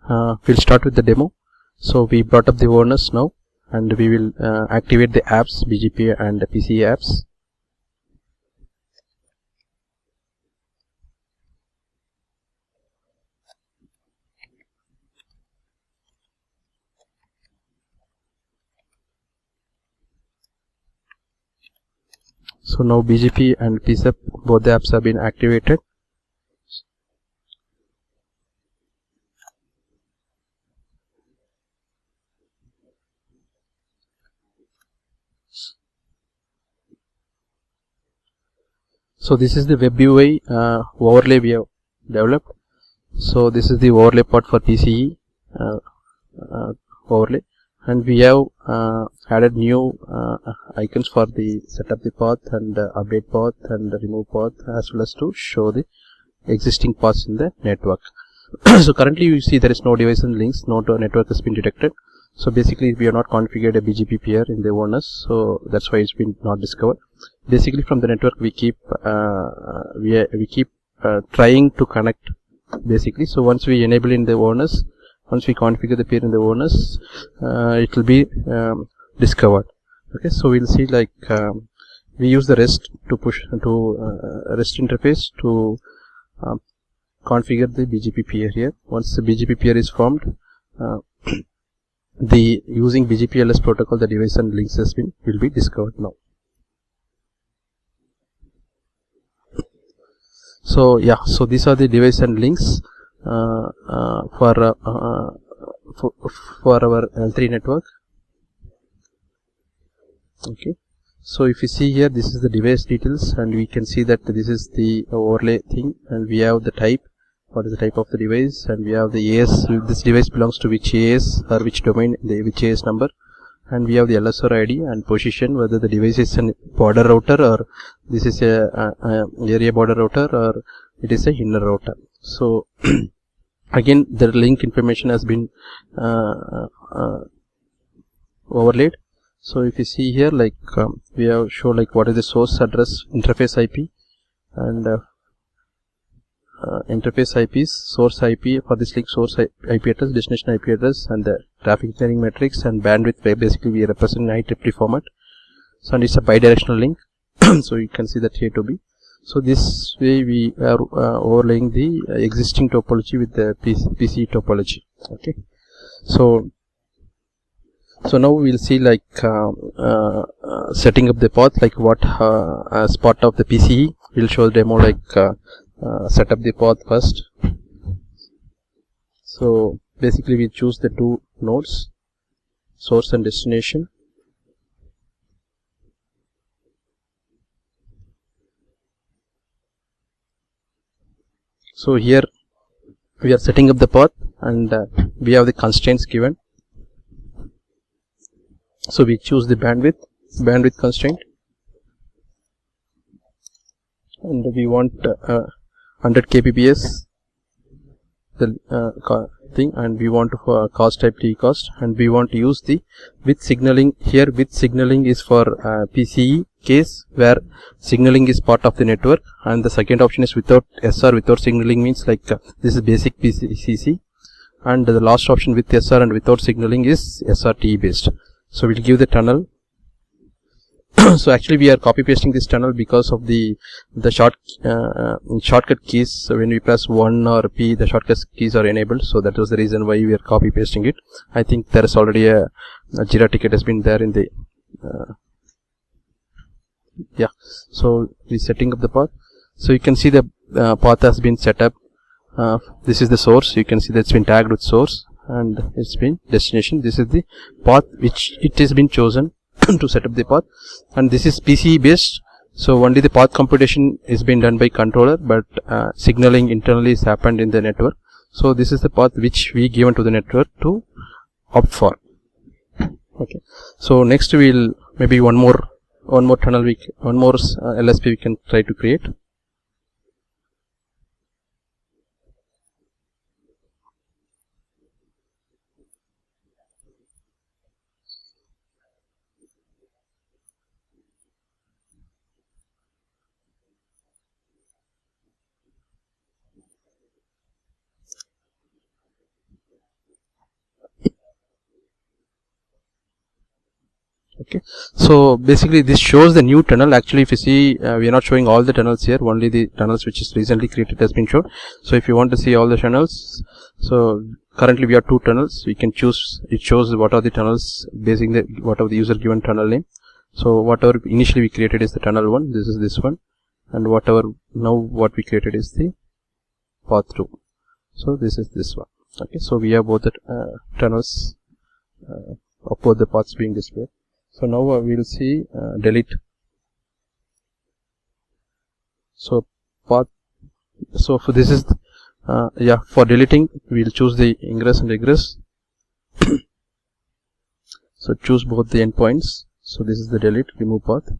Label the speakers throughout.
Speaker 1: we'll start with the demo. So we brought up the ONS now, and we will activate the apps, BGP and the PCE apps. So now BGP and PCEP, both the apps have been activated. So this is the web UI overlay we have developed. So this is the overlay part for PCE overlay, and we have added new icons for the setup the path and update path and remove path, as well as to show the existing paths in the network. So currently you see there is no device and links, no network has been detected. So basically we have not configured a BGP peer in the ONS, so that's why it's been not discovered. Basically from the network we keep trying to connect basically. So once we enable in the ONS, once we configure the peer in the ONS, it will be discovered. Okay, so we'll see like we use the REST to push to REST interface to configure the BGP peer here. Once the BGP peer is formed, the using BGP-LS protocol, the device and links will be discovered now. So yeah, so these are the device and links for our L3 network. Okay, so if you see here, this is the device details, and we can see that this is the overlay thing, and we have the type, what is the type of the device, and we have the AS, this device belongs to which AS or which domain, which AS number, and we have the LSR ID and position, whether the device is a border router or this is a area border router or it is a inner router. So again the link information has been overlaid. So if you see here, like we have show like what is the source address, interface IP, and interface IPs, source IP for this link, source IP address, destination IP address, and the traffic engineering matrix and bandwidth, where basically we represent in IEEE format. So and it's a bidirectional link. So you can see that A to B. So this way we are overlaying the existing topology with the PCE topology. Okay. So now we'll see like setting up the path, like what as part of the PCE. We'll show the demo like set up the path first. So basically we choose the two nodes, source and destination. So here we are setting up the path, and we have the constraints given. So we choose the bandwidth constraint, and we want 100 kbps the thing, and we want to cost type T-cost, and we want to use the with signaling. Here with signaling is for PCE case where signaling is part of the network, and the second option is without SR, without signaling means like this is basic PCC, and the last option with SR and without signaling is SRTE based. So we'll give the tunnel. So actually we are copy pasting this tunnel because of the shortcut keys. So when we press 1 or P, the shortcut keys are enabled. So that was the reason why we are copy pasting it. I think there is already a Jira ticket has been there in the yeah. So we're setting up the path. So you can see the path has been set up. This is the source. You can see that's been tagged with source, and it's been destination. This is the path which it has been chosen to set up the path, and this is PCE based. So only the path computation is being done by controller, but signaling internally is happened in the network. So this is the path which we given to the network to opt for. Okay. So next we'll maybe one more tunnel, one more LSP we can try to create. Okay, so basically this shows the new tunnel. Actually, if you see, we are not showing all the tunnels here, only the tunnels which is recently created has been shown. So if you want to see all the tunnels, so currently we have 2 tunnels. We can choose, it shows what are the tunnels basing the whatever the user given tunnel name. So whatever initially we created is the tunnel 1, this is this one, and whatever now what we created is the path 2. So this is this one. Okay, so we have both the tunnels of both the paths being displayed. So now we will see delete. So path. So for this is yeah, for deleting we will choose the ingress and egress. So choose both the endpoints. So this is the delete, remove path.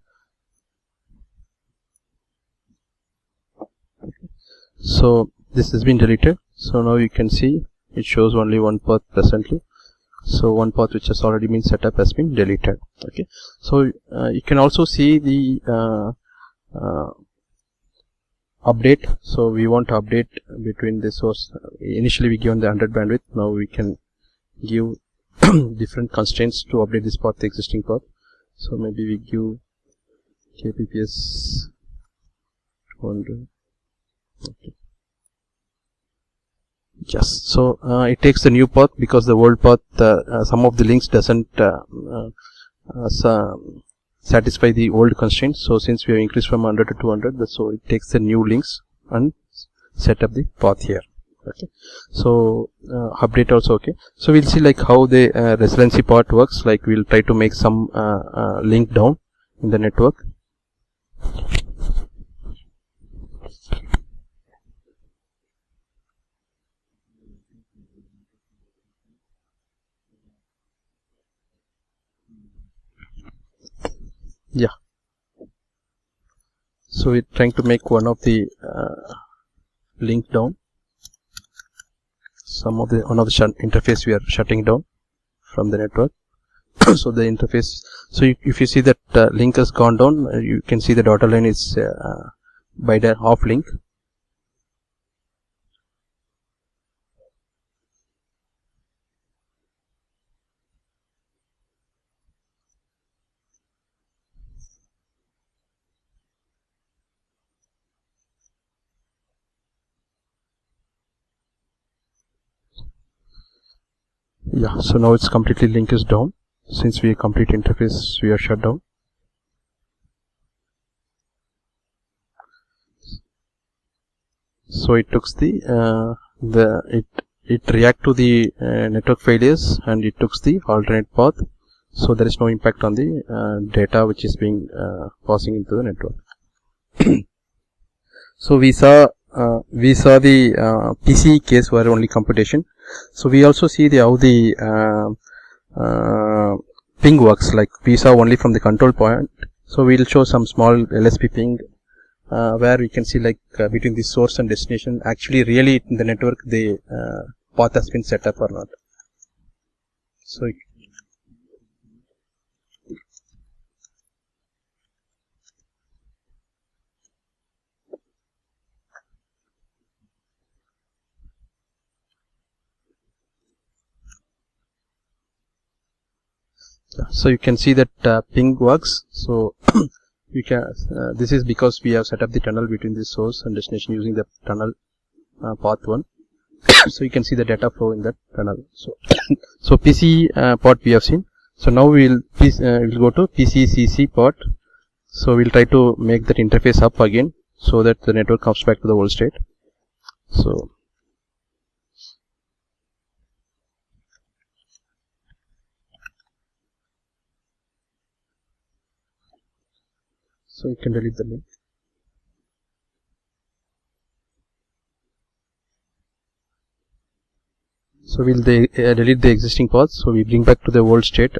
Speaker 1: Okay. So this has been deleted. So now you can see it shows only one path presently. So one path which has already been set up has been deleted. Okay, so you can also see the update. So we want to update between the source. Initially we given the 100 bandwidth. Now we can give different constraints to update this path, the existing path. So maybe we give kbps 200. Okay. Yes, so it takes the new path because the old path, some of the links doesn't satisfy the old constraints. So since we have increased from 100 to 200, so it takes the new links and set up the path here. Okay, so update also okay. So we'll see like how the resiliency part works. Like we'll try to make some link down in the network. Yeah, so we're trying to make one of the link down. One of the interface we are shutting down from the network. So the interface, so if you see that link has gone down, you can see the dotted line is by the off link. Yeah, so now it's completely link is down. Since we complete interface we are shut down. So it took it react to the network failures and it took the alternate path. So there is no impact on the data which is being passing into the network. So we saw the PC case where only computation. So we also see how the ping works. Like we saw only from the control point. So we'll show some small LSP ping where we can see like between the source and destination. Actually, really in the network the path has been set up or not. So you can see that ping works. So you can this is because we have set up the tunnel between the source and destination using the tunnel path 1. So you can see the data flow in that tunnel. So so PC port we have seen. So now we'll go to PCCC port. So we'll try to make that interface up again so that the network comes back to the old state. So you can delete the link. So we'll delete the existing path. So we bring back to the old state.